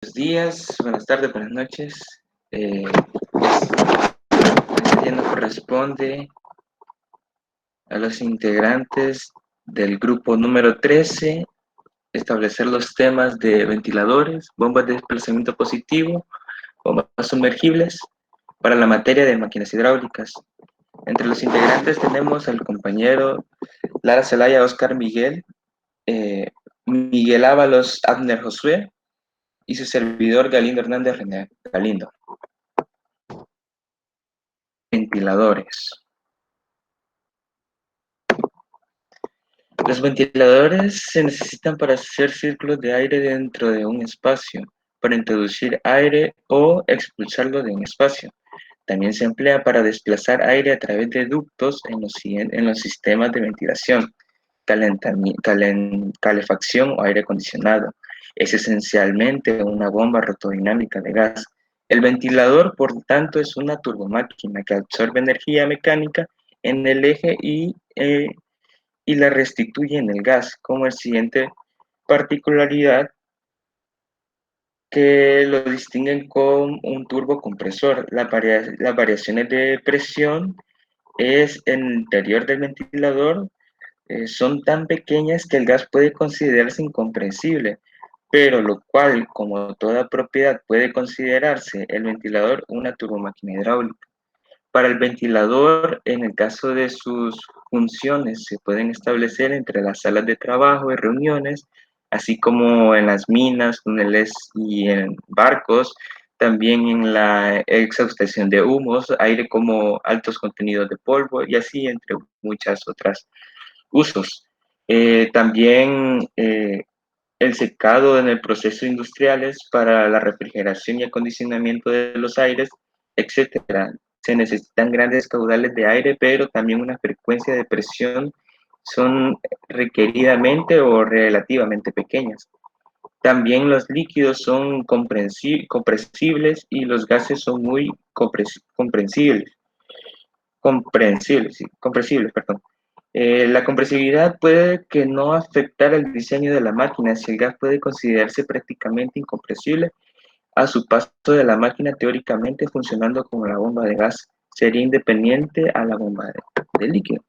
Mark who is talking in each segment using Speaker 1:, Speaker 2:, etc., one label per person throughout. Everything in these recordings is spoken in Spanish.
Speaker 1: Buenos días, buenas tardes, buenas noches. Este día nos corresponde a los integrantes del grupo número 13 establecer los temas de ventiladores, bombas de desplazamiento positivo, bombas sumergibles para la materia de máquinas hidráulicas. Entre los integrantes tenemos al compañero Lara Celaya Oscar Miguel, Miguel Ábalos Abner Josué y su servidor Galindo Hernández René Galindo. Ventiladores. Los ventiladores se necesitan para hacer círculos de aire dentro de un espacio, para introducir aire o expulsarlo de un espacio. También se emplea para desplazar aire a través de ductos en los sistemas de ventilación, calefacción o aire acondicionado. Es esencialmente una bomba rotodinámica de gas. El ventilador, por tanto, es una turbomáquina que absorbe energía mecánica en el eje y la restituye en el gas, como el siguiente particularidad que lo distinguen con un turbocompresor. Las variaciones de presión es en el interior del ventilador son tan pequeñas que el gas puede considerarse incompresible, pero lo cual, como toda propiedad, puede considerarse el ventilador una turbomáquina hidráulica. Para el ventilador, en el caso de sus funciones, se pueden establecer entre las salas de trabajo y reuniones, así como en las minas, túneles y en barcos, también en la exhaustación de humos, aire como altos contenidos de polvo y así entre muchas otras usos. También el secado en el proceso industriales para la refrigeración y acondicionamiento de los aires, etcétera. Se necesitan grandes caudales de aire, pero también una frecuencia de presión son requeridamente o relativamente pequeñas. También los líquidos son compresibles y los gases son muy compresibles, perdón. La compresibilidad puede que no afectar el diseño de la máquina si el gas puede considerarse prácticamente incompresible a su paso de la máquina teóricamente funcionando como la bomba de gas. Sería independiente a la bomba de líquido.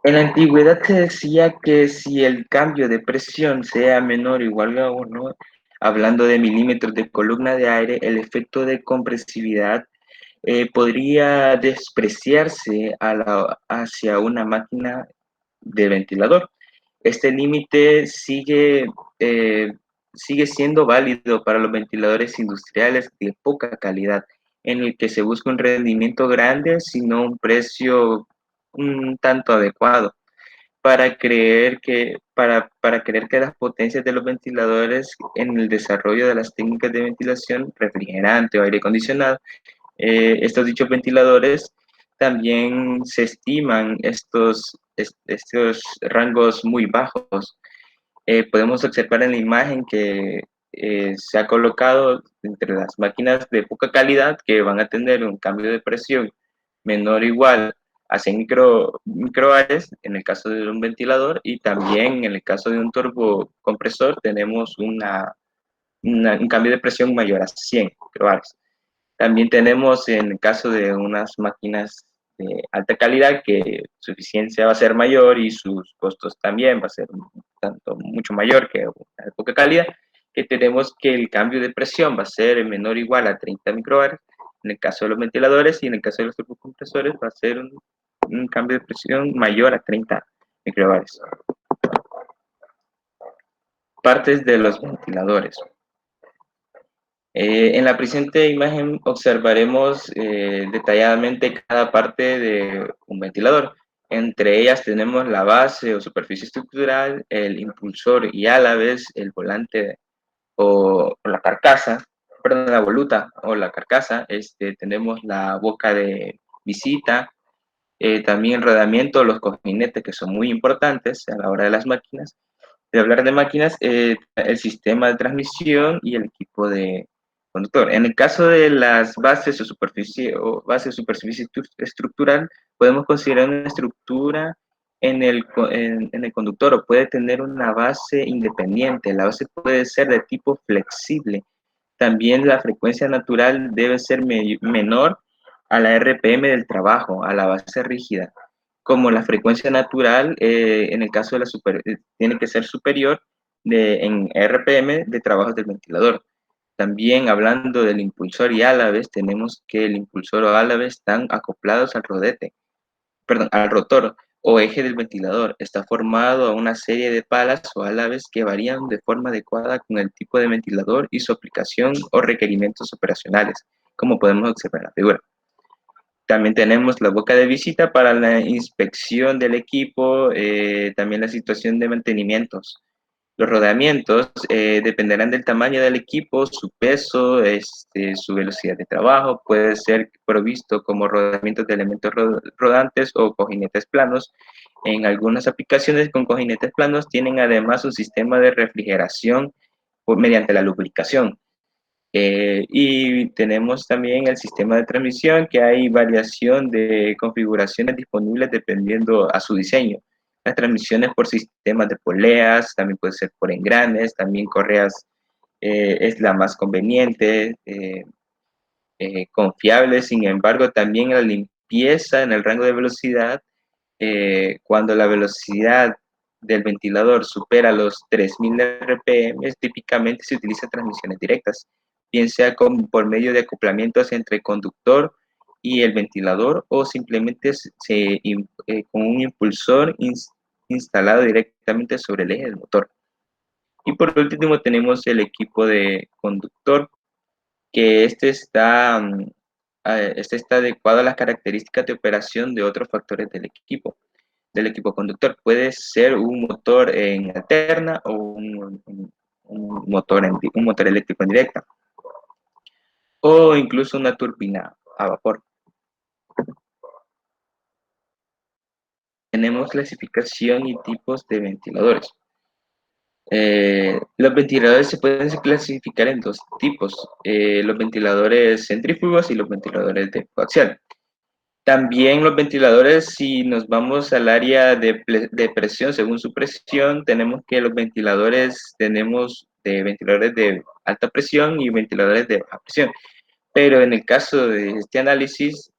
Speaker 1: En la antigüedad se decía que si el cambio de presión sea menor o igual a 1, hablando de milímetros de columna de aire, el efecto de compresividad podría despreciarse hacia una máquina de ventilador. Este límite sigue siendo válido para los ventiladores industriales de poca calidad, en el que se busca un rendimiento grande, sino un precio un tanto adecuado. Para creer que las potencias de los ventiladores en el desarrollo de las técnicas de ventilación, refrigerante o aire acondicionado, estos dichos ventiladores también se estiman estos rangos muy bajos. Podemos observar en la imagen que se ha colocado entre las máquinas de poca calidad que van a tener un cambio de presión menor o igual a 100 microbares en el caso de un ventilador, y también en el caso de un turbocompresor tenemos un cambio de presión mayor a 100 microbares. También tenemos en el caso de unas máquinas de alta calidad que su eficiencia va a ser mayor y sus costos también va a ser tanto mucho mayor que una de poca calidad, que tenemos que el cambio de presión va a ser menor o igual a 30 microbares en el caso de los ventiladores, y en el caso de los turbocompresores va a ser un cambio de presión mayor a 30 microbares. Partes de los ventiladores. En la presente imagen observaremos detalladamente cada parte de un ventilador. Entre ellas tenemos la base o superficie estructural, el impulsor y a la vez el volante o la carcasa, perdón, la voluta o la carcasa. Tenemos la boca de visita, también el rodamiento, los cojinetes, que son muy importantes a la hora de las máquinas. De hablar de máquinas, el sistema de transmisión y el equipo de conductor. En el caso de las bases o superficie estructural, podemos considerar una estructura en el conductor o puede tener una base independiente. La base puede ser de tipo flexible. También la frecuencia natural debe ser menor a la RPM del trabajo, a la base rígida. Como la frecuencia natural, en el caso de tiene que ser superior en RPM de trabajo del ventilador. También hablando del impulsor y álabes, tenemos que el impulsor o álabe están acoplados al rodete, perdón, al rotor o eje del ventilador. Está formado a una serie de palas o álabes que varían de forma adecuada con el tipo de ventilador y su aplicación o requerimientos operacionales, como podemos observar en la figura. También tenemos la boca de visita para la inspección del equipo, también la situación de mantenimientos. Los rodamientos dependerán del tamaño del equipo, su peso, su velocidad de trabajo. Puede ser provisto como rodamientos de elementos rodantes o cojinetes planos. En algunas aplicaciones con cojinetes planos tienen además un sistema de refrigeración mediante la lubricación. Y tenemos también el sistema de transmisión, que hay variación de configuraciones disponibles dependiendo a su diseño. Las transmisiones por sistemas de poleas, también puede ser por engranes, también correas es la más conveniente, confiable. Sin embargo, también la limpieza en el rango de velocidad, cuando la velocidad del ventilador supera los 3000 RPM, típicamente se utilizan transmisiones directas, bien sea por medio de acoplamientos entre el conductor y el ventilador o simplemente con un impulsor instalado directamente sobre el eje del motor. Y por último tenemos el equipo de conductor, que este está adecuado a las características de operación de otros factores del equipo conductor. Puede ser un motor en alterna o un motor eléctrico en directa, o incluso una turbina a vapor. Tenemos clasificación y tipos de ventiladores. Los ventiladores se pueden clasificar en dos tipos, los ventiladores centrífugos y los ventiladores de coaxial. También los ventiladores, si nos vamos al área de presión, según su presión, tenemos que los ventiladores, tenemos de ventiladores de alta presión y ventiladores de baja presión. Pero en el caso de este análisis,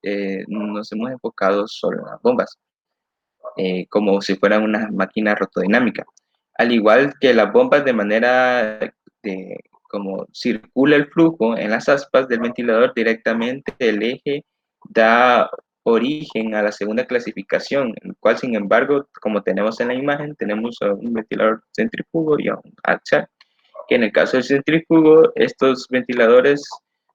Speaker 1: nos hemos enfocado solo en las bombas, como si fueran una máquina rotodinámica. Al igual que las bombas, de manera de como circula el flujo en las aspas del ventilador directamente, el eje da origen a la segunda clasificación, en el cual, sin embargo, como tenemos en la imagen, tenemos un ventilador centrífugo y un axial, que en el caso del centrífugo, estos ventiladores,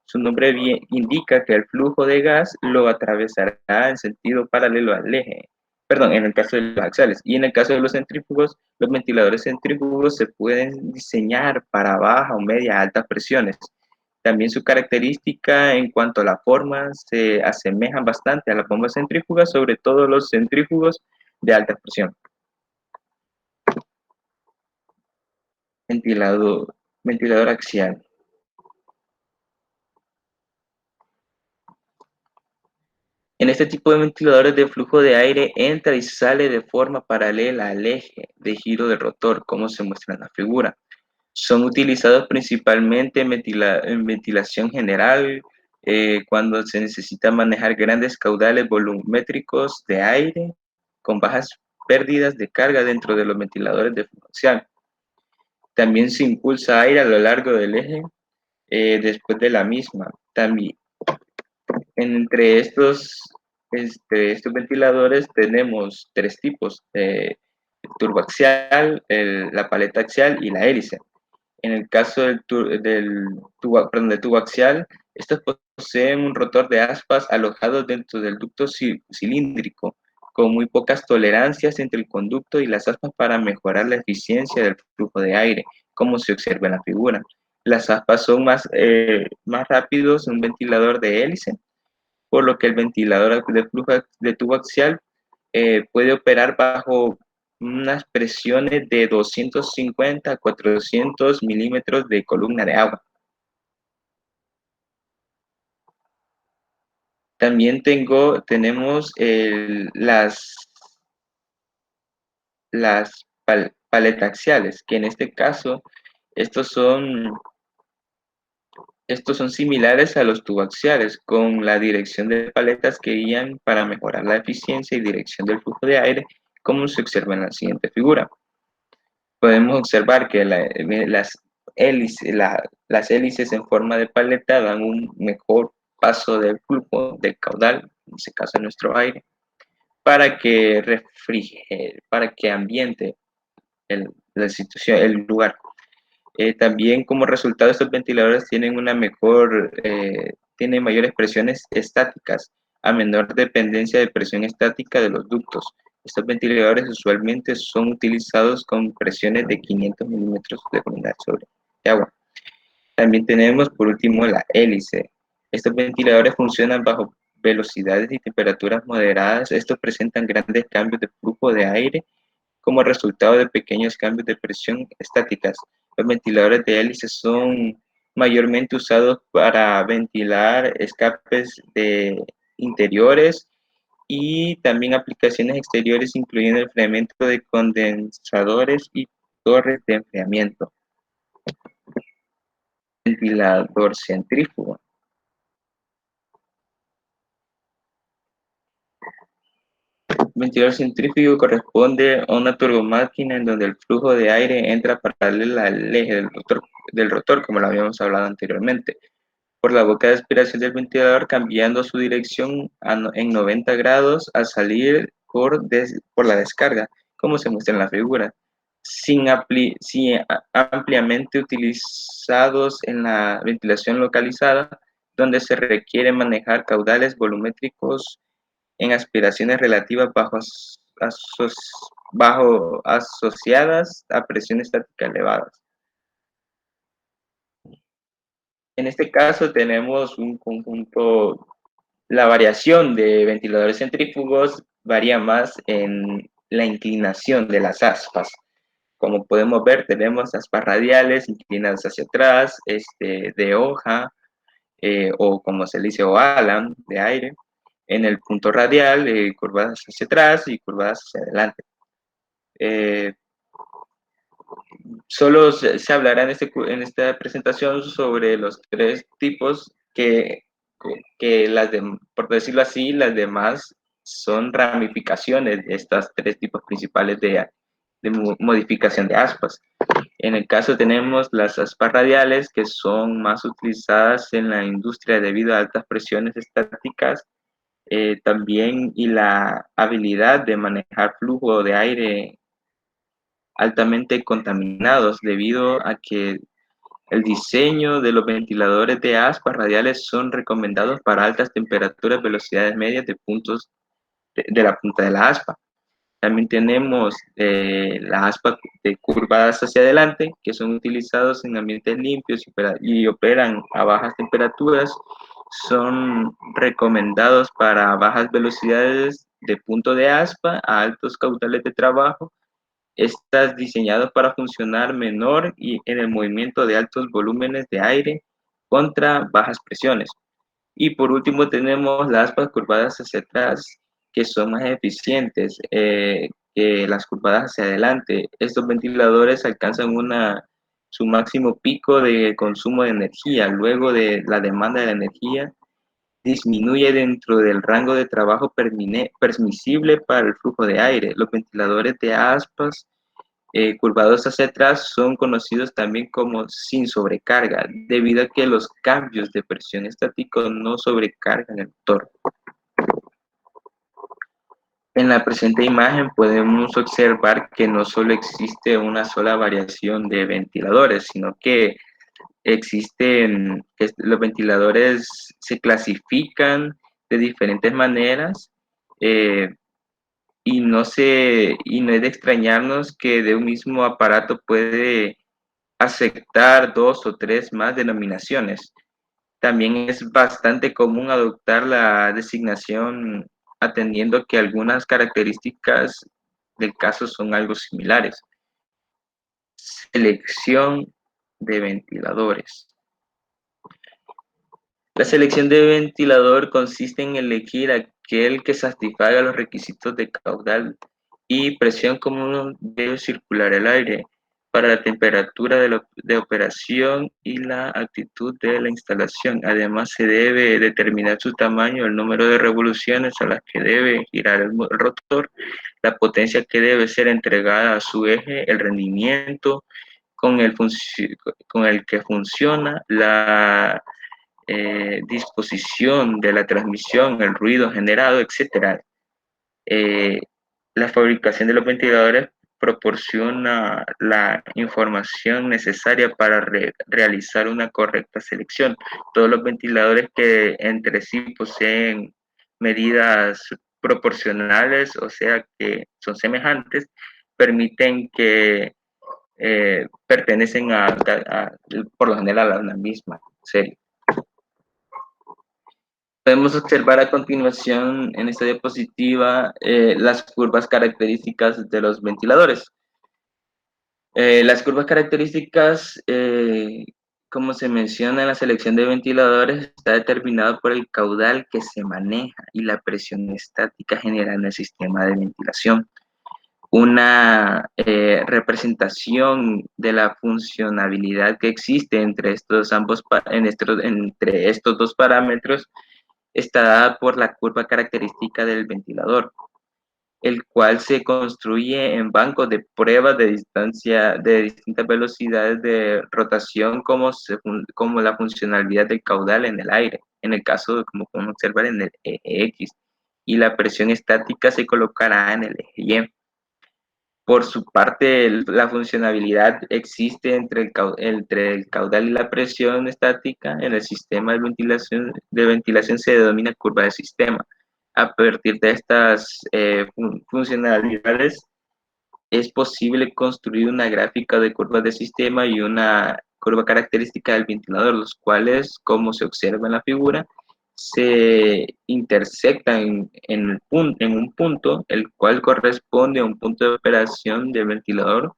Speaker 1: su nombre bien indica que el flujo de gas lo atravesará en sentido paralelo al eje. Perdón, en el caso de los axiales. Y en el caso de los centrífugos, los ventiladores centrífugos se pueden diseñar para baja o media altas presiones. También su característica en cuanto a la forma se asemejan bastante a las bombas centrífugas, sobre todo los centrífugos de alta presión. Ventilador, ventilador axial. En este tipo de ventiladores de flujo de aire entra y sale de forma paralela al eje de giro del rotor, como se muestra en la figura. Son utilizados principalmente en ventilación general, cuando se necesita manejar grandes caudales volumétricos de aire con bajas pérdidas de carga dentro de los ventiladores de flujo axial. También se impulsa aire a lo largo del eje después de la misma. También estos ventiladores tenemos tres tipos: turboaxial, la paleta axial y la hélice. En el caso del tubo axial, estos poseen un rotor de aspas alojado dentro del ducto cilíndrico, con muy pocas tolerancias entre el conducto y las aspas para mejorar la eficiencia del flujo de aire, como se observa en la figura. Las aspas son más rápidos en un ventilador de hélice, por lo que el ventilador de flujo de tubo axial puede operar bajo unas presiones de 250 a 400 milímetros de columna de agua. También tenemos las paletaxiales, que en este caso estos son, estos son similares a los tubaxiales, con la dirección de paletas que guían para mejorar la eficiencia y dirección del flujo de aire, como se observa en la siguiente figura. Podemos observar que las hélices en forma de paleta dan un mejor paso del flujo del caudal, en este caso nuestro aire, para que ambiente la situación, el lugar. También como resultado estos ventiladores tienen mayores presiones estáticas, a menor dependencia de presión estática de los ductos. Estos ventiladores usualmente son utilizados con presiones de 500 milímetros de unidad sobre agua. También tenemos por último la hélice. Estos ventiladores funcionan bajo velocidades y temperaturas moderadas. Estos presentan grandes cambios de flujo de aire como resultado de pequeños cambios de presión estáticas. Los ventiladores de hélice son mayormente usados para ventilar escapes de interiores y también aplicaciones exteriores, incluyendo el enfriamiento de condensadores y torres de enfriamiento. Ventilador centrífugo. Ventilador centrífugo corresponde a una turbomáquina en donde el flujo de aire entra paralelo al eje del rotor, como lo habíamos hablado anteriormente, por la boca de aspiración del ventilador, cambiando su dirección en 90 grados al salir por la descarga, como se muestra en la figura. Ampliamente utilizados en la ventilación localizada, donde se requiere manejar caudales volumétricos en aspiraciones relativas bajo asociadas a presión estática elevadas. En este caso tenemos un conjunto, la variación de ventiladores centrífugos varía más en la inclinación de las aspas. Como podemos ver, tenemos aspas radiales inclinadas hacia atrás, de hoja, o como se le dice, o ala de aire. En el punto radial, curvadas hacia atrás y curvadas hacia adelante. Eh, Solo se hablará en esta presentación sobre los tres tipos por decirlo así, las demás son ramificaciones de estos tres tipos principales de modificación de aspas. En el caso tenemos las aspas radiales, que son más utilizadas en la industria debido a altas presiones estáticas, también y la habilidad de manejar flujo de aire altamente contaminados debido a que el diseño de los ventiladores de aspas radiales son recomendados para altas temperaturas, velocidades medias de la punta de la aspa. También tenemos las aspas curvadas hacia adelante, que son utilizados en ambientes limpios y operan a bajas temperaturas. Son recomendados para bajas velocidades de punto de aspa a altos caudales de trabajo. Estás diseñado para funcionar menor y en el movimiento de altos volúmenes de aire contra bajas presiones. Y por último tenemos las aspas curvadas hacia atrás, que son más eficientes que las curvadas hacia adelante. Estos ventiladores alcanzan su máximo pico de consumo de energía. Luego de la demanda de la energía disminuye dentro del rango de trabajo permisible para el flujo de aire. Los ventiladores de aspas curvados hacia atrás son conocidos también como sin sobrecarga, debido a que los cambios de presión estáticos no sobrecargan el motor. En la presente imagen podemos observar que no solo existe una sola variación de ventiladores, sino que los ventiladores se clasifican de diferentes maneras, eh, y no es de extrañarnos que de un mismo aparato puede aceptar dos o tres más denominaciones. También es bastante común adoptar la designación atendiendo que algunas características del caso son algo similares. Selección de ventiladores. La selección de ventilador consiste en elegir aquel que satisfaga los requisitos de caudal y presión como debe circular el aire, para la temperatura de operación y la actitud de la instalación. Además, se debe determinar su tamaño, el número de revoluciones a las que debe girar el rotor, la potencia que debe ser entregada a su eje, el rendimiento con el que funciona, la disposición de la transmisión, el ruido generado, etcétera. Eh, la fabricación de los ventiladores proporciona la información necesaria para realizar una correcta selección. Todos los ventiladores que entre sí poseen medidas proporcionales, o sea que son semejantes, permiten que pertenecen por lo general a la misma serie. Podemos observar a continuación en esta diapositiva las curvas características de los ventiladores. Las curvas características, como se menciona en la selección de ventiladores, está determinado por el caudal que se maneja y la presión estática generada en el sistema de ventilación. Una representación de la funcionabilidad que existe entre entre estos dos parámetros está dada por la curva característica del ventilador, el cual se construye en bancos de pruebas de distancia de distintas velocidades de rotación como la funcionalidad del caudal en el aire, en el caso de como podemos observar en el eje X, y la presión estática se colocará en el eje Y. Por su parte, la funcionabilidad existe entre el caudal y la presión estática en el sistema de ventilación se denomina curva de sistema. A partir de estas funcionalidades, es posible construir una gráfica de curvas de sistema y una curva característica del ventilador, los cuales, como se observa en la figura, se intersectan en un punto, el cual corresponde a un punto de operación del ventilador,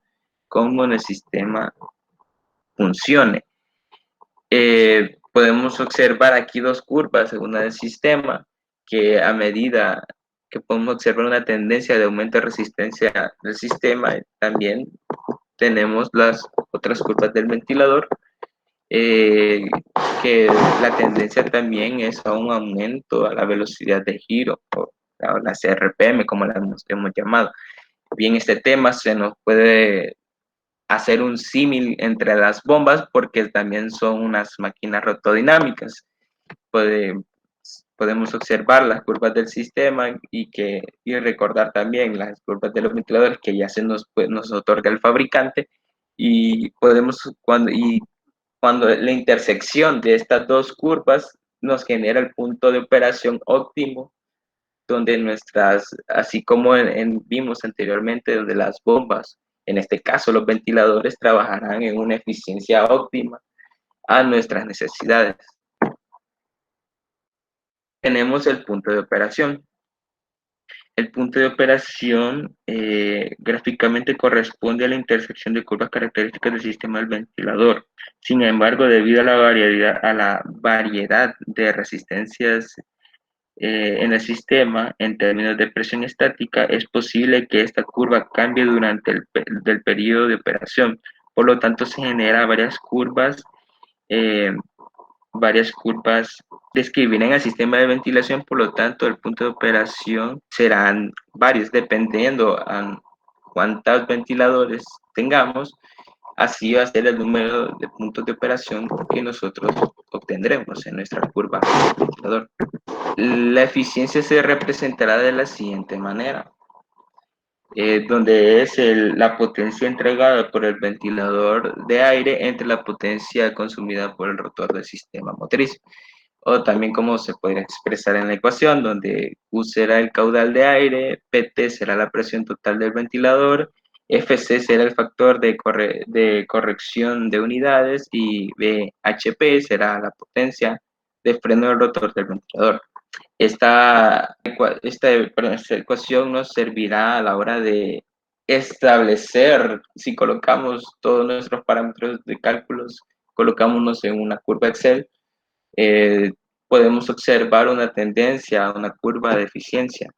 Speaker 1: como en el sistema funcione. Podemos observar aquí dos curvas, una del sistema, que a medida que podemos observar una tendencia de aumento de resistencia del sistema, también tenemos las otras curvas del ventilador, eh, que la tendencia también es a un aumento a la velocidad de giro, o las RPM, como las hemos llamado. Bien, este tema se nos puede hacer un símil entre las bombas porque también son unas máquinas rotodinámicas. Puede, Podemos observar las curvas del sistema y recordar también las curvas de los ventiladores que ya nos otorga el fabricante, y cuando la intersección de estas dos curvas nos genera el punto de operación óptimo, donde así como vimos anteriormente, donde las bombas, en este caso los ventiladores, trabajarán en una eficiencia óptima a nuestras necesidades. Tenemos el punto de operación. El punto de operación gráficamente corresponde a la intersección de curvas características del sistema del ventilador. Sin embargo, debido a la variedad de resistencias en el sistema, en términos de presión estática, es posible que esta curva cambie durante el periodo de operación. Por lo tanto, se generan eh, varias curvas describirán el sistema de ventilación. Por lo tanto, el punto de operación serán varios, dependiendo a cuántos ventiladores tengamos. Así va a ser el número de puntos de operación que nosotros obtendremos en nuestra curva del ventilador. La eficiencia se representará de la siguiente manera, donde es la potencia entregada por el ventilador de aire entre la potencia consumida por el rotor del sistema motriz. O también como se podría expresar en la ecuación, donde U será el caudal de aire, PT será la presión total del ventilador, FC será el factor de corrección de unidades y BHP será la potencia de freno del rotor del ventilador. Esta ecuación nos servirá a la hora de establecer, si colocamos todos nuestros parámetros de cálculos, colocámonos en una curva Excel, podemos observar una tendencia a una curva de eficiencia.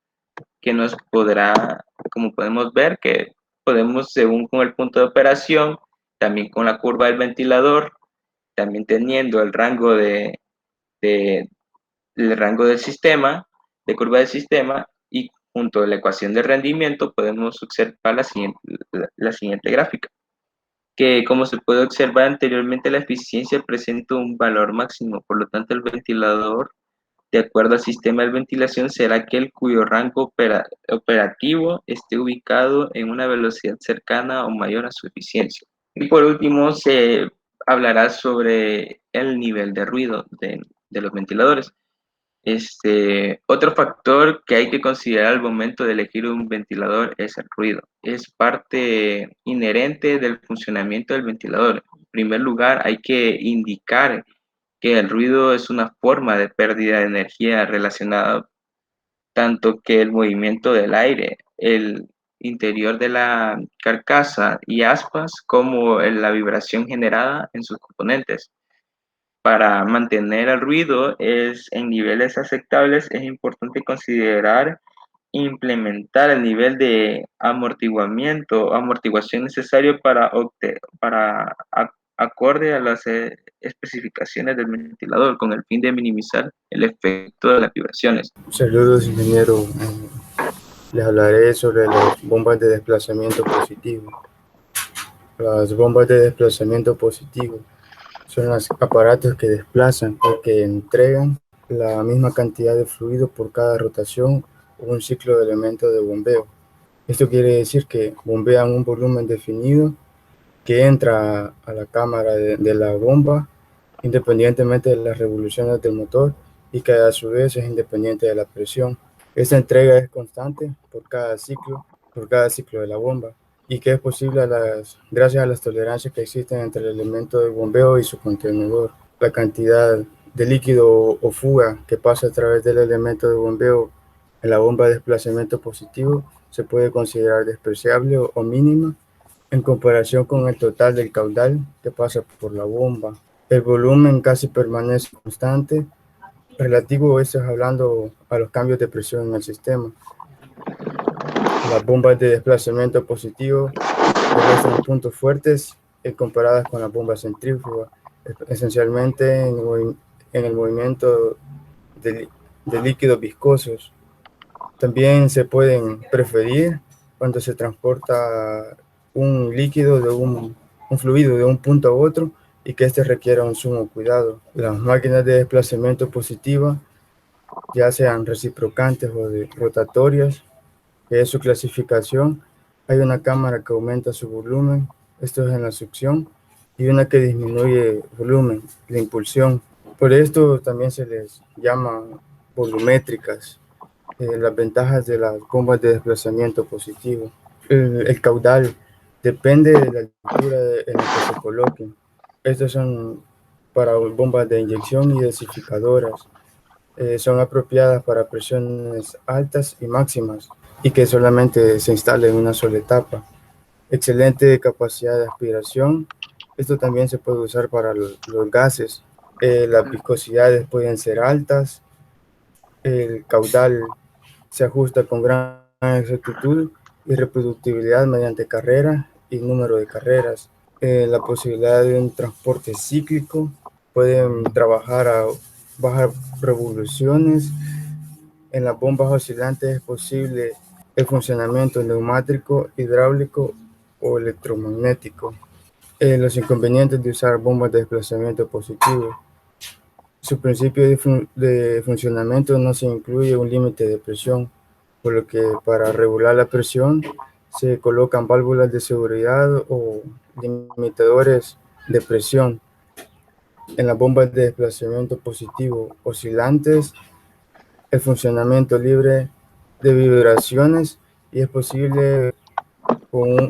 Speaker 1: que nos podrá, como podemos ver, que podemos, según con el punto de operación, también con la curva del ventilador, también teniendo de- el rango del sistema, de curva del sistema, y junto a la ecuación de rendimiento podemos observar la siguiente gráfica, que como se puede observar anteriormente, la eficiencia presenta un valor máximo, por lo tanto el ventilador, de acuerdo al sistema de ventilación, será aquel cuyo rango operativo esté ubicado en una velocidad cercana o mayor a su eficiencia. Y por último, se hablará sobre el nivel de ruido de los ventiladores. Otro factor que hay que considerar al momento de elegir un ventilador es el ruido. Es parte inherente del funcionamiento del ventilador. En primer lugar, hay que indicar que el ruido es una forma de pérdida de energía relacionada tanto que el movimiento del aire, el interior de la carcasa y aspas, como la vibración generada en sus componentes. Para mantener el ruido en niveles aceptables, es importante considerar implementar el nivel de amortiguación necesario acorde a las especificaciones del ventilador, con el fin de minimizar el efecto de las vibraciones.
Speaker 2: Saludos, ingeniero. Les hablaré sobre las bombas de desplazamiento positivo. Las bombas de desplazamiento positivo son los aparatos que desplazan o que entregan la misma cantidad de fluido por cada rotación o un ciclo de elementos de bombeo. Esto quiere decir que bombean un volumen definido que entra a la cámara de la bomba independientemente de las revoluciones del motor y que a su vez es independiente de la presión. Esta entrega es constante por cada ciclo de la bomba, y que es posible gracias a las tolerancias que existen entre el elemento de bombeo y su contenedor. La cantidad de líquido o fuga que pasa a través del elemento de bombeo en la bomba de desplazamiento positivo se puede considerar despreciable o mínima en comparación con el total del caudal que pasa por la bomba. El volumen casi permanece constante, relativo, esto es hablando a los cambios de presión en el sistema. Las bombas de desplazamiento positivo demuestran puntos fuertes comparadas con las bombas centrífugas, esencialmente en el movimiento de, de líquidos viscosos. También se pueden preferir cuando se transporta un líquido un fluido de un punto a otro y que éste requiera un sumo cuidado. Las máquinas de desplazamiento positiva, ya sean reciprocantes o rotatorias, que es su clasificación, hay una cámara que aumenta su volumen, esto es en la succión, y una que disminuye volumen, la impulsión. Por esto también se les llama volumétricas. Las ventajas de las bombas de desplazamiento positivo. El caudal depende de la altura en la que se coloquen. Estos son para bombas de inyección y desificadoras. Son apropiadas para presiones altas y máximas y que solamente se instala en una sola etapa. Excelente capacidad de aspiración. Esto también se puede usar para los gases. Las viscosidades pueden ser altas. El caudal se ajusta con gran exactitud y reproductibilidad mediante carrera y número de carreras. La posibilidad de un transporte cíclico, pueden trabajar a bajas revoluciones. En las bombas oscilantes es posible el funcionamiento neumático, hidráulico o electromagnético. Los inconvenientes de usar bombas de desplazamiento positivo. Su principio de funcionamiento no se incluye un límite de presión, por lo que para regular la presión se colocan válvulas de seguridad o limitadores de presión. En las bombas de desplazamiento positivo oscilantes, el funcionamiento libre de vibraciones y es posible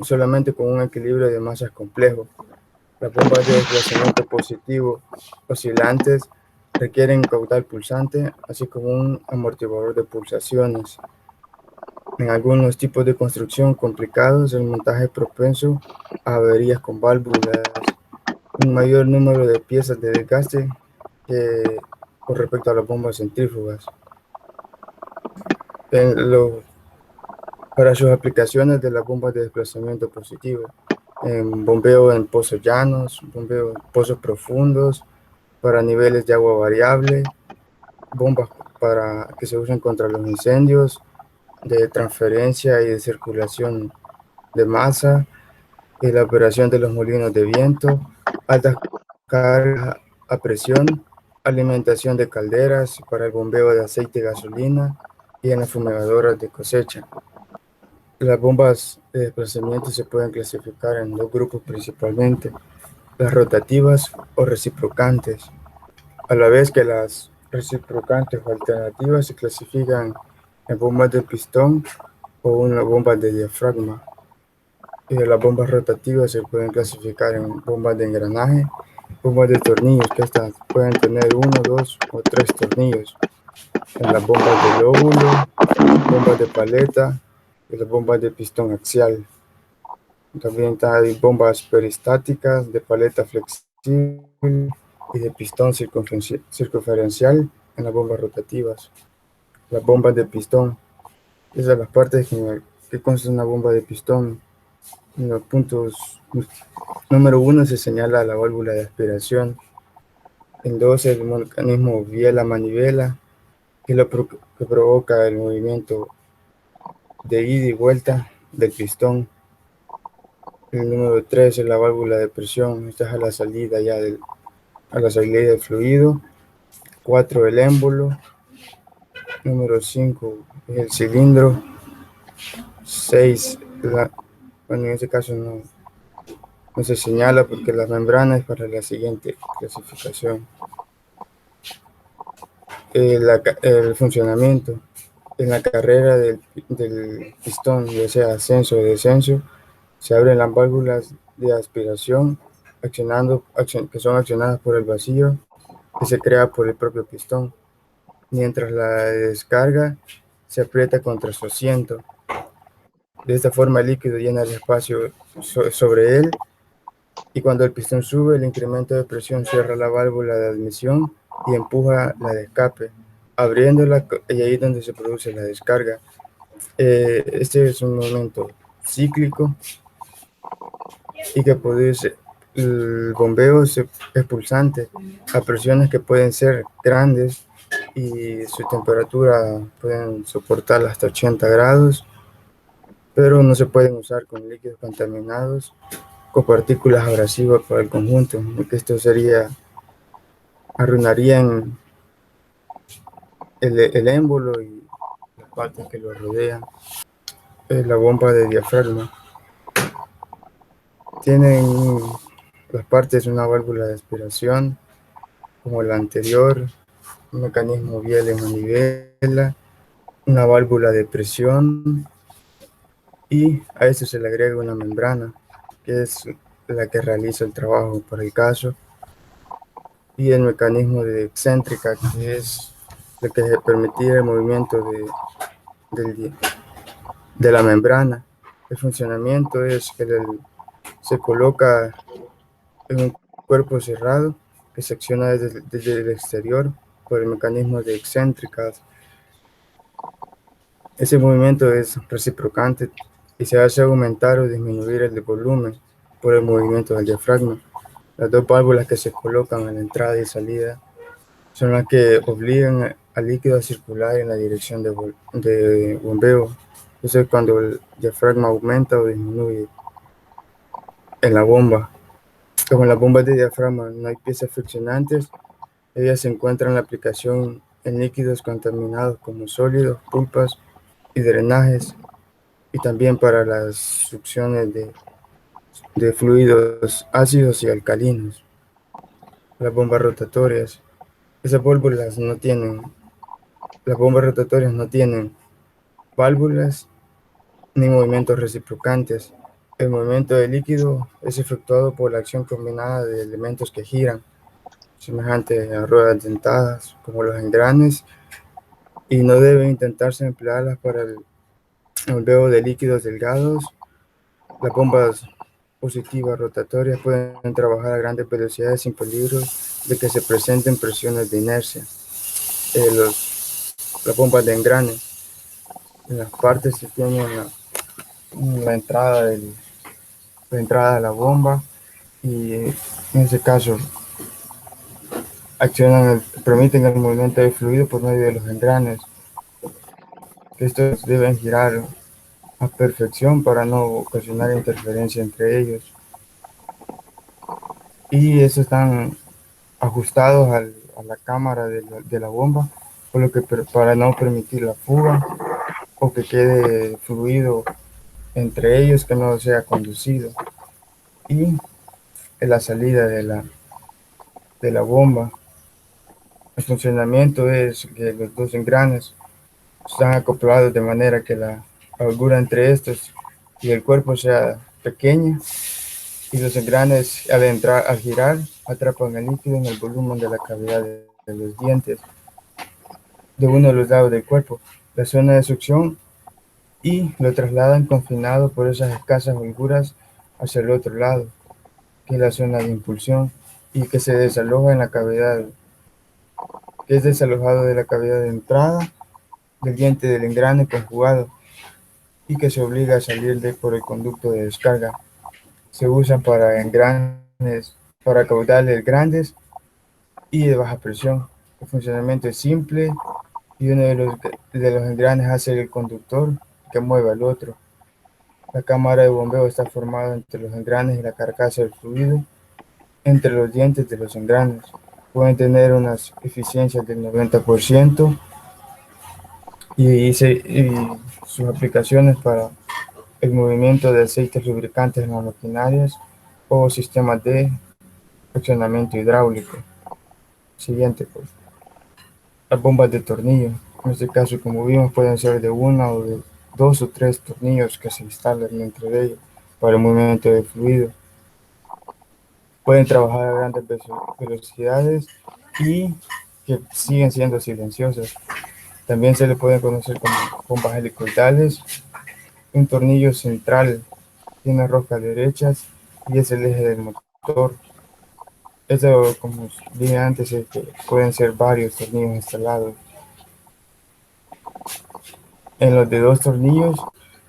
Speaker 2: solamente con un equilibrio de masas complejo. Las bombas de desplazamiento positivo oscilantes requieren caudal pulsante, así como un amortiguador de pulsaciones. En algunos tipos de construcción complicados, el montaje es propenso a averías con válvulas, un mayor número de piezas de desgaste que con respecto a las bombas centrífugas. En los Para sus aplicaciones de las bombas de desplazamiento positivo, en bombeo en pozos llanos, bombeo en pozos profundos, para niveles de agua variable, bombas para que se usen contra los incendios, de transferencia y de circulación de masa, y la operación de los molinos de viento, altas cargas a presión, alimentación de calderas para el bombeo de aceite y gasolina y en las fumigadoras de cosecha. Las bombas de desplazamiento se pueden clasificar en dos grupos principalmente, las rotativas o reciprocantes, a la vez que las reciprocantes o alternativas se clasifican en bombas de pistón o una bomba de diafragma. Y las bombas rotativas se pueden clasificar en bombas de engranaje, bombas de tornillos, que estas pueden tener uno, dos o tres tornillos, en las bombas de lóbulo, bombas de paleta y las bombas de pistón axial. También hay bombas peristáticas de paleta flexible y de pistón circunferencial en las bombas rotativas. Las bombas de pistón, esas son las partes que constan una bomba de pistón. En los puntos número 1 se señala la válvula de aspiración. En 2 el mecanismo biela-manivela, que es lo que provoca el movimiento de ida y vuelta del pistón. El número 3 es la válvula de presión, esta es a la salida del fluido. 4 el émbolo. Número 5 es el cilindro. 6 bueno, en este caso no se señala porque la membrana es para la siguiente clasificación. El funcionamiento en la carrera del pistón, ya sea ascenso o descenso, se abren las válvulas de aspiración que son accionadas por el vacío que se crea por el propio pistón, mientras la descarga se aprieta contra su asiento. De esta forma el líquido llena el espacio sobre él, y cuando el pistón sube, el incremento de presión cierra la válvula de admisión y empuja la de escape, abriéndola, y ahí es donde se produce la descarga. Este es un movimiento cíclico y que produce el bombeo expulsante a presiones que pueden ser grandes y su temperatura pueden soportar hasta 80 grados, pero no se pueden usar con líquidos contaminados con partículas abrasivas para el conjunto, porque esto arruinaría el émbolo y las partes que lo rodean. La bomba de diafragma tienen las partes de una válvula de aspiración como la anterior, un mecanismo biela y manivela, una válvula de presión, y a esto se le agrega una membrana que es la que realiza el trabajo para el caso, y el mecanismo de excéntrica, que es lo que permite el movimiento de la membrana. El funcionamiento es que se coloca en un cuerpo cerrado que se acciona desde el exterior por el mecanismo de excéntrica. Ese movimiento es reciprocante y se hace aumentar o disminuir el volumen por el movimiento del diafragma. Las dos válvulas que se colocan en la entrada y salida son las que obligan al líquido a circular en la dirección de bombeo. Eso es cuando el diafragma aumenta o disminuye en la bomba. Como en las bombas de diafragma no hay piezas friccionantes, ellas se encuentran en la aplicación en líquidos contaminados como sólidos, pulpas y drenajes, y también para las succiones de fluidos ácidos y alcalinos. Las bombas rotatorias. Las bombas rotatorias no tienen válvulas ni movimientos reciprocantes. El movimiento del líquido es efectuado por la acción combinada de elementos que giran, semejante a ruedas dentadas, como los engranes, y no debe intentarse emplearlas para el bombeo de líquidos delgados. Las bombas positivas rotatorias pueden trabajar a grandes velocidades sin peligro de que se presenten presiones de inercia. Las bombas de engrane, en las partes se tienen la entrada, la entrada de la bomba y en ese caso permiten el movimiento del fluido por medio de los engranes. Estos deben girar a perfección para no ocasionar interferencia entre ellos. Y estos están ajustados a la cámara de la bomba, por lo que para no permitir la fuga o que quede fluido entre ellos que no sea conducido. Y en la salida de la bomba, el funcionamiento es que los dos engranes están acoplados de manera que la holgura entre estos y el cuerpo sea pequeña y los engranes al girar atrapan el líquido en el volumen de la cavidad de los dientes de uno de los lados del cuerpo, la zona de succión, y lo trasladan confinado por esas escasas holguras hacia el otro lado, que es la zona de impulsión, y que se desaloja en la cavidad, que es desalojado de la cavidad de entrada del diente del engrane conjugado y que se obliga a salir por el conducto de descarga. Se usan para engranes, para caudales grandes y de baja presión. El funcionamiento es simple y uno de los engranes hace el conductor que mueve al otro. La cámara de bombeo está formada entre los engranes y la carcasa del fluido, entre los dientes de los engranes. Pueden tener unas eficiencias del 90% y sus aplicaciones para el movimiento de aceites lubricantes en las maquinarias o sistemas de accionamiento hidráulico. Siguiente, pues. Las bombas de tornillo. En este caso, como vimos, pueden ser de una o de dos o tres tornillos que se instalan entre ellos para el movimiento de fluido. Pueden trabajar a grandes velocidades y que siguen siendo silenciosas. También se le pueden conocer como bombas helicoidales. Un tornillo central tiene roscas derechas y es el eje del motor. Esto, como dije antes, es que pueden ser varios tornillos instalados. En los de dos tornillos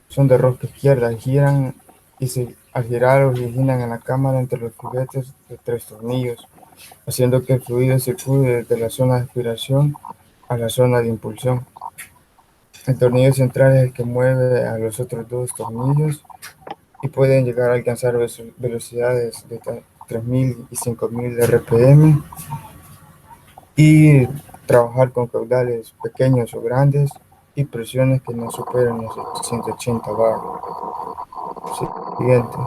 Speaker 2: son de rosca izquierda, giran y al girar originan en la cámara entre los juguetes de tres tornillos, haciendo que el fluido circule desde la zona de aspiración a la zona de impulsión. El tornillo central es el que mueve a los otros dos tornillos y pueden llegar a alcanzar velocidades de 3000 y 5000 RPM y trabajar con caudales pequeños o grandes y presiones que no superen los 180 bar. Siguiente.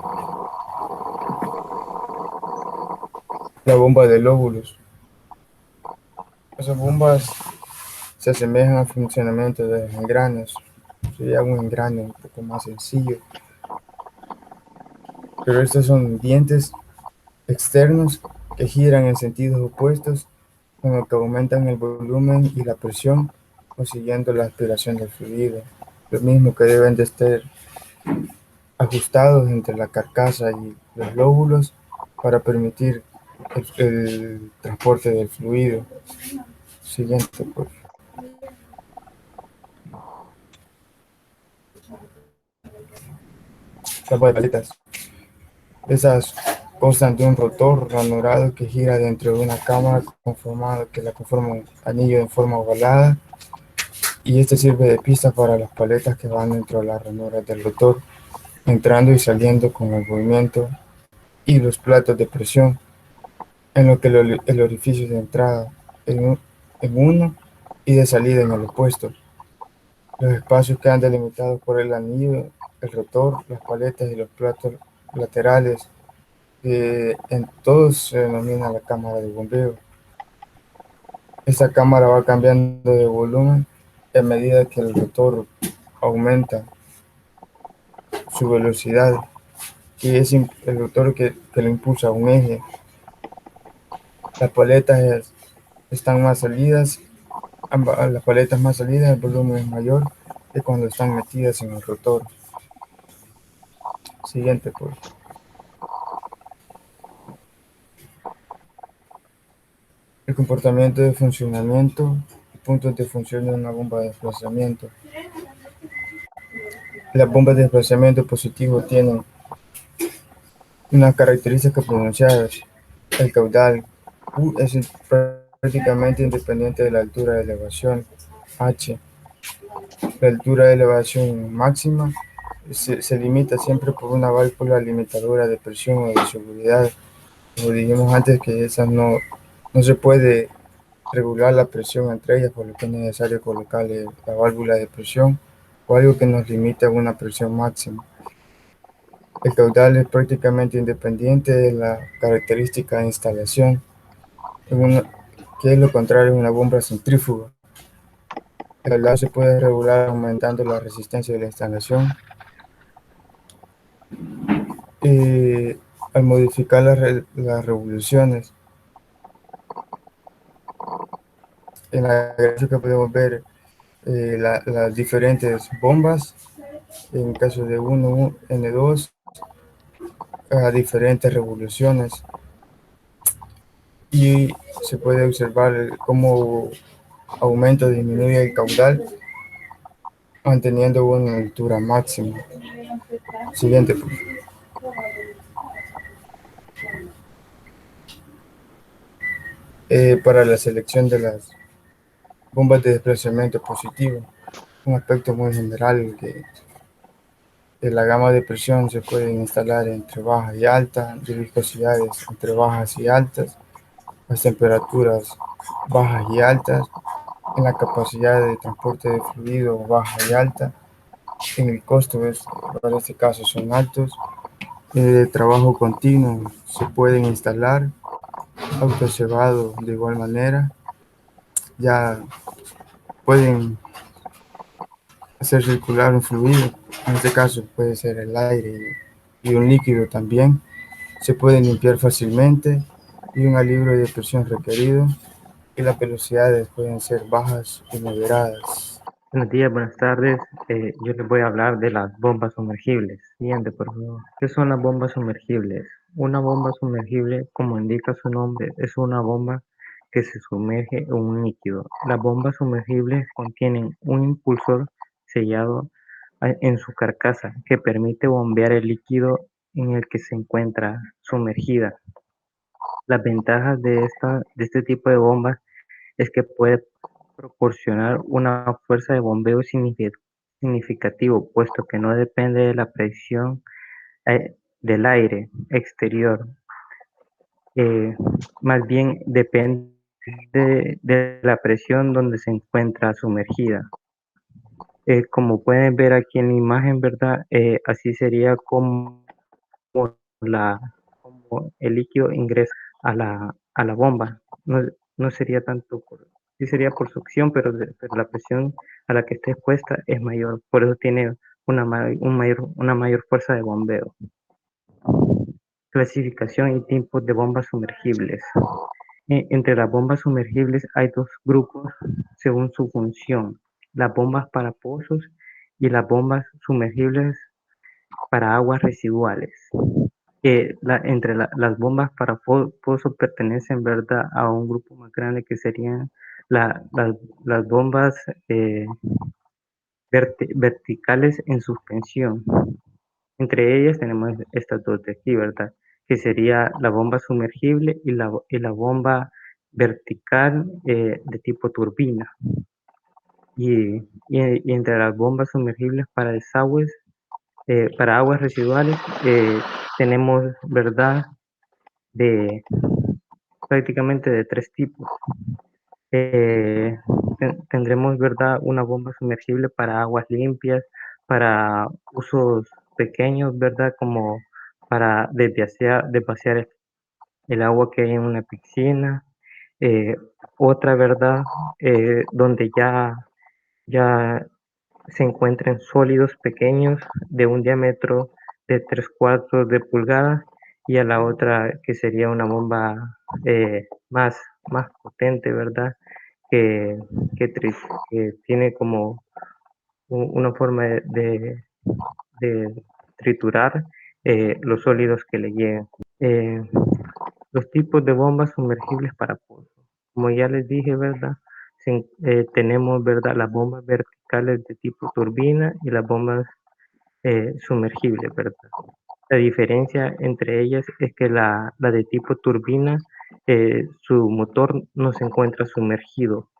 Speaker 2: La bomba de lóbulos. Esas bombas se asemejan al funcionamiento de los engranes. Sería un engrane un poco más sencillo. Pero estos son dientes externos que giran en sentidos opuestos, con lo que aumentan el volumen y la presión, consiguiendo la aspiración del fluido. Lo mismo que deben de estar ajustados entre la carcasa y los lóbulos para permitir el transporte del fluido. Siguiente, por favor. Las baletas. Esas constan de un rotor ranurado que gira dentro de una cámara que la conforma un anillo en forma ovalada, y este sirve de pista para las paletas que van dentro de las ranuras del rotor, entrando y saliendo con el movimiento, y los platos de presión, en lo que el orificio de entrada en uno y de salida en el opuesto. Los espacios quedan delimitados por el anillo, el rotor, las paletas y los platos laterales. En todos se denomina la cámara de bombeo. Esta cámara va cambiando de volumen a medida que el rotor aumenta su velocidad, que es el rotor que lo impulsa a un eje. Las paletas están más salidas, las paletas más salidas, el volumen es mayor que cuando están metidas en el rotor. Siguiente, pues. El comportamiento de funcionamiento y puntos de función de una bomba de desplazamiento. Las bombas de desplazamiento positivo tienen unas características pronunciadas. El caudal U es prácticamente independiente de la altura de elevación H. La altura de elevación máxima se limita siempre por una válvula limitadora de presión o de seguridad. Como dijimos antes, que esas no se puede regular la presión entre ellas, por lo que es necesario colocarle la válvula de presión o algo que nos limite a una presión máxima. El caudal es prácticamente independiente de la característica de instalación, que es lo contrario de una bomba centrífuga. El caudal se puede regular aumentando la resistencia de la instalación y al modificar las revoluciones. En la gráfica podemos ver las diferentes bombas. En caso de 1 N2, a diferentes revoluciones, y se puede observar cómo aumenta o disminuye el caudal manteniendo una altura máxima. Siguiente. Para la selección de las bombas de desplazamiento positivo, un aspecto muy general que la gama de presión se puede instalar entre baja y alta, de viscosidades entre bajas y altas, las temperaturas bajas y altas, en la capacidad de transporte de fluido baja y alta, en el costo, para este caso son altos, de trabajo continuo se pueden instalar, autocebado de igual manera, ya pueden hacer circular un fluido, en este caso puede ser el aire y un líquido también, se pueden limpiar fácilmente y un alivio de presión requerido, y las velocidades pueden ser bajas y moderadas.
Speaker 3: Buenos días, buenas tardes. Yo les voy a hablar de las bombas sumergibles. Siguiente, por favor. ¿Qué son las bombas sumergibles? Una bomba sumergible, como indica su nombre, es una bomba que se sumerge en un líquido. Las bombas sumergibles contienen un impulsor sellado en su carcasa que permite bombear el líquido en el que se encuentra sumergida. Las ventajas de este tipo de bombas es que puede proporcionar una fuerza de bombeo significativo, puesto que no depende de la presión del aire exterior, más bien depende de la presión donde se encuentra sumergida. Como pueden ver aquí en la imagen, ¿verdad? Así sería la, como el líquido ingresa a la bomba. No, no sería tanto sí sería por succión, pero la presión a la que esté expuesta es mayor, por eso tiene una mayor fuerza de bombeo. Clasificación y tipos de bombas sumergibles. Entre las bombas sumergibles hay dos grupos según su función: las bombas para pozos y las bombas sumergibles para aguas residuales. Las bombas para pozos pertenecen, ¿verdad?, a un grupo más grande que serían las bombas verticales en suspensión. Entre ellas tenemos estas dos de aquí, ¿verdad?, que sería la bomba sumergible y la bomba vertical de tipo turbina. Y entre las bombas sumergibles para desagües, para aguas residuales, tenemos, ¿verdad?, prácticamente de tres tipos. Tendremos, ¿verdad?, una bomba sumergible para aguas limpias, para usos pequeños, ¿verdad?, como para desvaciar el agua que hay en una piscina. Otra, ¿verdad?, donde ya se encuentran sólidos pequeños de un diámetro de 3/4 de pulgada, y a la otra que sería una bomba más potente, ¿verdad? Que, que tiene como una forma de triturar los sólidos que le lleguen. Los tipos de bombas sumergibles para pozos. Como ya les dije, ¿verdad? Tenemos, ¿verdad?, las bombas verticales de tipo turbina y las bombas sumergibles, ¿verdad? La diferencia entre ellas es que la de tipo turbina, su motor no se encuentra sumergido,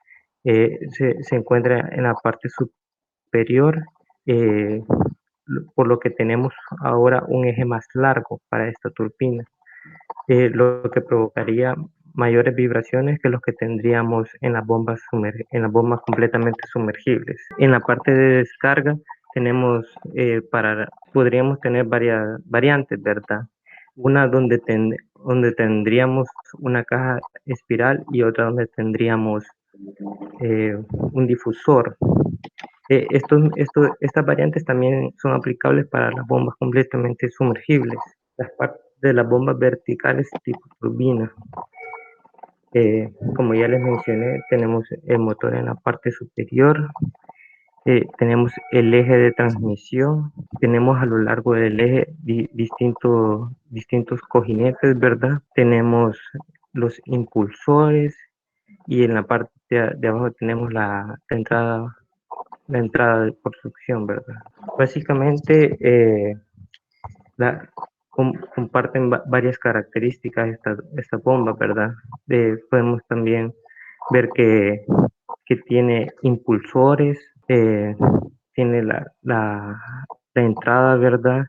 Speaker 3: se encuentra en la parte superior, eh, por lo que tenemos ahora un eje más largo para esta turbina, lo que provocaría mayores vibraciones que los que tendríamos en en las bombas completamente sumergibles. En la parte de descarga tenemos, podríamos tener varias variantes, ¿verdad? Una donde tendríamos una caja espiral y otra donde tendríamos un difusor. Estas variantes también son aplicables para las bombas completamente sumergibles. Las partes de las bombas verticales tipo turbina. Como ya les mencioné, tenemos el motor en la parte superior, tenemos el eje de transmisión, tenemos a lo largo del eje distintos cojinetes, ¿verdad? Tenemos los impulsores y en la parte de abajo tenemos la entrada de por succión, ¿verdad? Básicamente, la, comparten varias características esta bomba, ¿verdad? Podemos también ver que tiene impulsores, tiene la entrada, ¿verdad?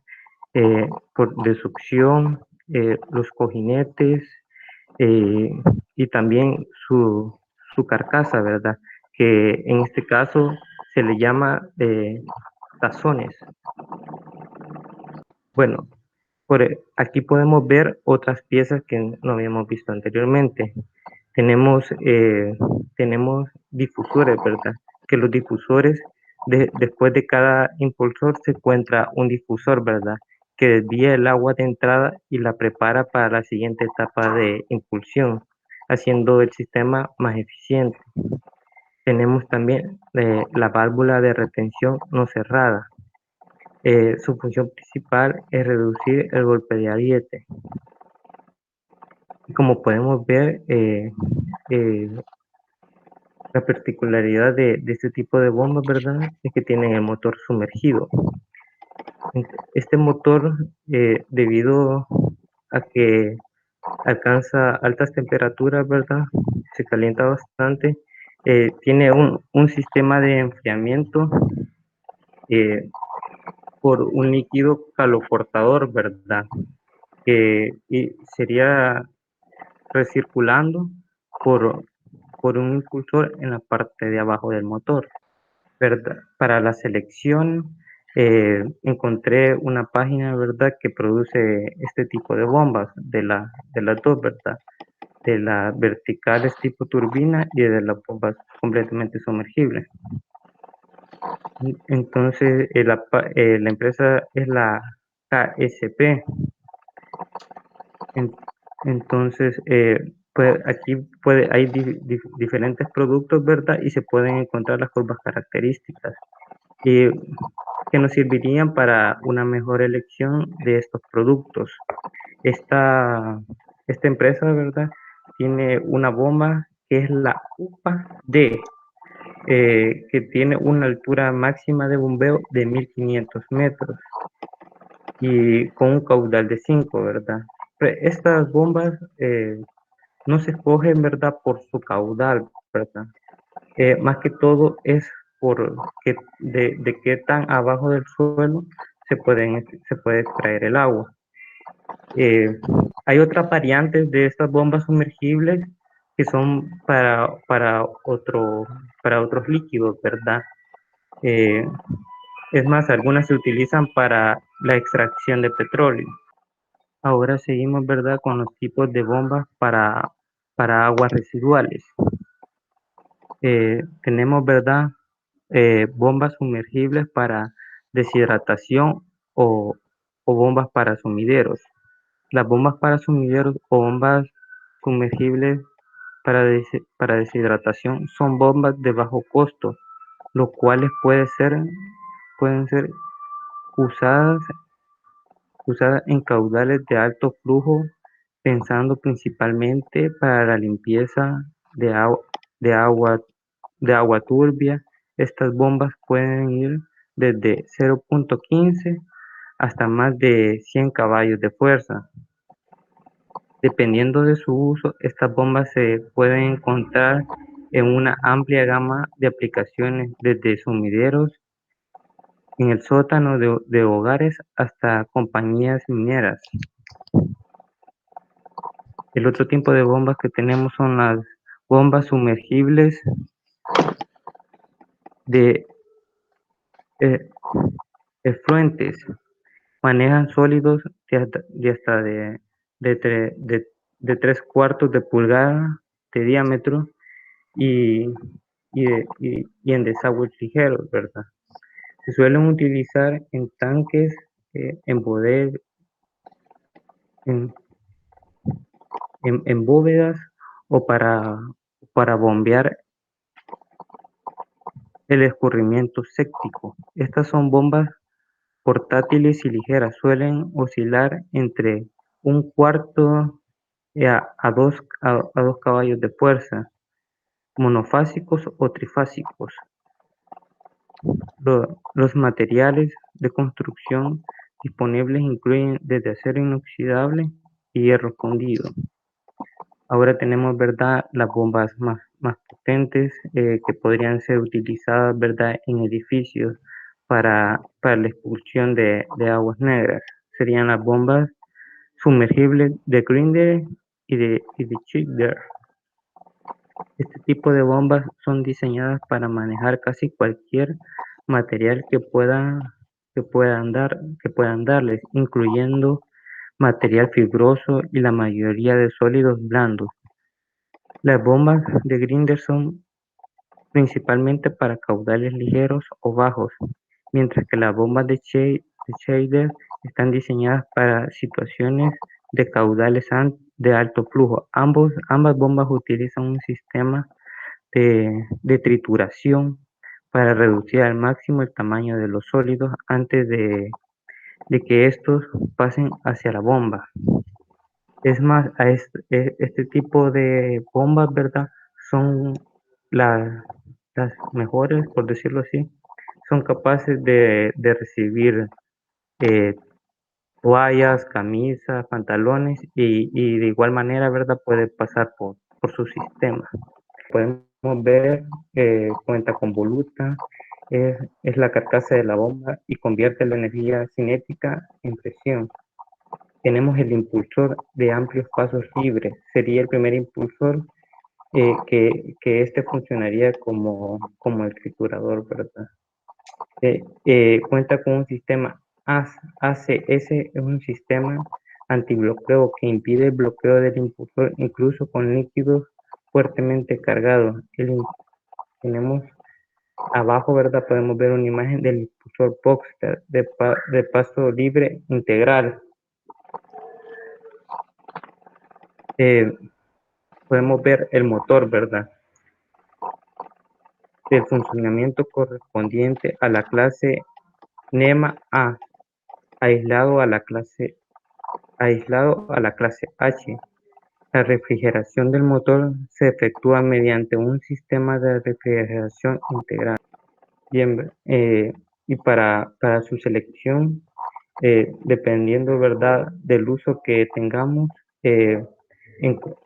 Speaker 3: De succión, los cojinetes eh, y también su carcasa, ¿verdad? Que en este caso se le llama tazones. Bueno, aquí podemos ver otras piezas que no habíamos visto anteriormente. Tenemos, tenemos difusores, ¿verdad? Que los difusores, después de cada impulsor se encuentra un difusor, ¿verdad? Que desvía el agua de entrada y la prepara para la siguiente etapa de impulsión, haciendo el sistema más eficiente. Tenemos también la válvula de retención no cerrada. Su función principal es reducir el golpe de ariete. Y como podemos ver, eh, la particularidad de este tipo de bombas, ¿verdad? Es que tienen el motor sumergido. Este motor, debido a que alcanza altas temperaturas, ¿verdad? Se calienta bastante. Tiene un sistema de enfriamiento eh, por un líquido caloportador, ¿verdad? Y sería recirculando por, por un impulsor en la parte de abajo del motor, ¿verdad? Para la selección, encontré una página, ¿verdad?, que produce este tipo de bombas, de las dos, ¿verdad? De las verticales tipo turbina y de las bombas completamente sumergibles. Entonces, la empresa es la KSP. Entonces, aquí hay diferentes productos, ¿verdad? Y se pueden encontrar las curvas características y que nos servirían para una mejor elección de estos productos. Esta empresa, ¿verdad? Tiene una bomba que es la UPA-D, que tiene una altura máxima de bombeo de 1500 metros y con un caudal de 5, ¿verdad? Estas bombas no se escogen, ¿verdad?, por su caudal, ¿verdad? Más que todo es de qué tan abajo del suelo se puede extraer el agua. Hay otras variantes de estas bombas sumergibles que son para otros líquidos, ¿verdad? Es más, algunas se utilizan para la extracción de petróleo. Ahora seguimos, ¿verdad?, con los tipos de bombas para aguas residuales. Tenemos, ¿verdad?, bombas sumergibles para deshidratación o bombas para sumideros. Las bombas para sumideros o bombas sumergibles para deshidratación son bombas de bajo costo, los cuales pueden ser usadas en caudales de alto flujo, pensando principalmente para la limpieza de agua, de agua turbia. Estas bombas pueden ir desde 0.15 hasta más de 100 caballos de fuerza. Dependiendo de su uso, estas bombas se pueden encontrar en una amplia gama de aplicaciones, desde sumideros, en el sótano de hogares, hasta compañías mineras. El otro tipo de bombas que tenemos son las bombas sumergibles de efluentes. Manejan sólidos de hasta de 3/4 de pulgada de diámetro y en desagües ligeros, ¿verdad? Se suelen utilizar en tanques, en bodegas, en bóvedas, o para bombear el escurrimiento séptico. Estas son bombas portátiles y ligeras, suelen oscilar entre 1/4 a 2 caballos de fuerza, monofásicos o trifásicos. Los materiales de construcción disponibles incluyen desde acero inoxidable y hierro fundido. Ahora tenemos, ¿verdad?, las bombas más potentes, que podrían ser utilizadas, ¿verdad?, en edificios para la expulsión de aguas negras. Serían las bombas sumergibles de Grinder y de Schindler. Este tipo de bombas son diseñadas para manejar casi cualquier material que puedan darles, incluyendo material fibroso y la mayoría de sólidos blandos. Las bombas de Grinder son principalmente para caudales ligeros o bajos, mientras que las bombas de Schindler están diseñadas para situaciones de caudales de alto flujo. Ambas bombas utilizan un sistema de trituración para reducir al máximo el tamaño de los sólidos antes de que estos pasen hacia la bomba. Es más, este tipo de bombas, ¿verdad?, son las mejores, por decirlo así. Son capaces de recibir toallas, camisas, pantalones, y de igual manera, ¿verdad?, puede pasar por su sistema. Podemos ver que cuenta con voluta, es la carcasa de la bomba y convierte la energía cinética en presión. Tenemos el impulsor de amplios pasos libres. Sería el primer impulsor, que este funcionaría como el triturador, ¿verdad? Cuenta con un sistema ACS, es un sistema antibloqueo que impide el bloqueo del impulsor incluso con líquidos fuertemente cargados. Tenemos abajo, ¿verdad?, podemos ver una imagen del impulsor Boxster de paso libre integral. Podemos ver el motor, ¿verdad?, del funcionamiento correspondiente a la clase NEMA A, aislado a la clase H. La refrigeración del motor se efectúa mediante un sistema de refrigeración integral. Bien, y para su selección, dependiendo, ¿verdad?, del uso que tengamos,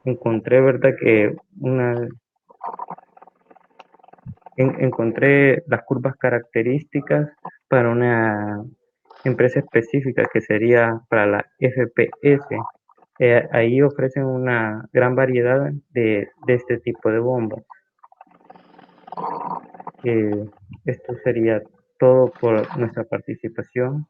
Speaker 3: encontré, ¿verdad?, que encontré las curvas características para una empresa específica, que sería para la FPS. Ahí ofrecen una gran variedad de este tipo de bombas. Esto sería todo por nuestra participación.